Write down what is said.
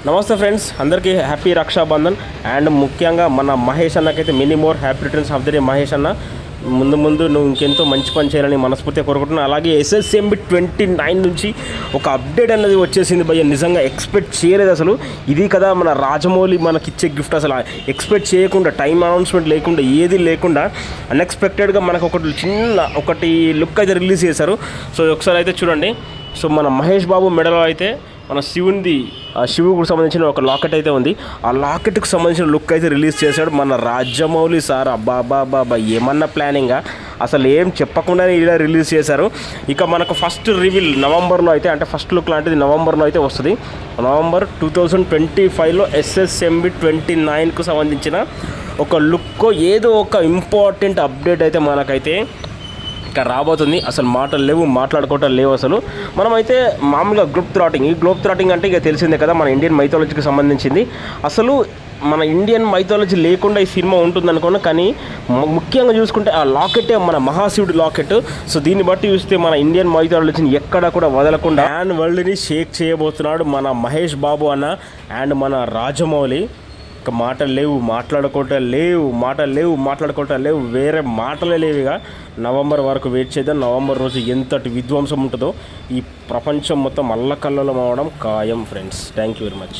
నమస్తే ఫ్రెండ్స్, అందరికీ happy Rakshabandhan. And ముఖ్యంగా మన మహేష్ అన్నకైతే many more happy returns of the day. Mahesh అన్న, ముందు నువ్వు ఇంకెంతో మంచి పని చేయాలని మనస్ఫూర్తిగా కోరుకుంటున్నాను. అలాగే SSMB 29 నుంచి ఒక అప్డేట్ అనేది వచ్చేసింది భయ్య. నిజంగా ఎక్స్పెక్ట్ చేయలేదు అసలు. ఇది కదా మన రాజమౌళి మనకిచ్చే గిఫ్ట్. అసలు ఎక్స్పెక్ట్ చేయకుండా, టైం అనౌన్స్మెంట్ లేకుండా, ఏది లేకుండా అన్ఎక్స్పెక్టెడ్గా మనకు ఒకటి లుక్ అయితే రిలీజ్ చేశారు. సో ఒకసారి అయితే చూడండి. సో మన మహేష్ బాబు మెడలో అయితే మన శివుడికి సంబంధించిన ఒక లాకెట్ అయితే ఉంది. ఆ లాకెట్కి సంబంధించిన లుక్ అయితే రిలీజ్ చేశాడు మన రాజమౌళి సార్. అబ్బాబాబా, ఏమన్నా ప్లానింగా, అసలు ఏం చెప్పకుండానే ఇలా రిలీజ్ చేశారు. ఇక మనకు ఫస్ట్ రివీల్ నవంబర్లో అయితే, అంటే ఫస్ట్ లుక్ లాంటిది నవంబర్లో అయితే వస్తుంది. నవంబర్ 2025లో SSMB 29కు సంబంధించిన ఒక లుక్, ఏదో ఒక ఇంపార్టెంట్ అప్డేట్ అయితే మనకైతే రాబోతుంది. అసలు మాటలు లేవు, మాట్లాడుకోవటం లేవు అసలు. మనమైతే మామూలుగా ఈ గ్లోబ్ థ్రాటింగ్ అంటే ఇక తెలిసిందే కదా, మన ఇండియన్ మైథాలజీకి సంబంధించింది. అసలు మన ఇండియన్ మైథాలజీ లేకుండా ఈ సినిమా ఉంటుంది అనుకున్నా, కానీ ముఖ్యంగా చూసుకుంటే ఆ లాకెటే మన మహాశివుడి లాకెట్. సో దీన్ని బట్టి చూస్తే మన ఇండియన్ మైథాలజీని ఎక్కడ కూడా వదలకుండా వరల్డ్ని షేక్ చేయబోతున్నాడు మన మహేష్ బాబు అన్న అండ్ మన రాజమౌళి. ఇక మాటలు లేవు, మాట్లాడుకోవటం లేవు, వేరే మాటలే లేవు. ఇక నవంబర్ వరకు వెయిట్ చేద్దాం. నవంబర్ రోజు ఎంతటి విధ్వంసం ఉంటుందో ఈ ప్రపంచం మొత్తం అల్లకల్లోలం అవడం ఖాయం friends. Thank you very much.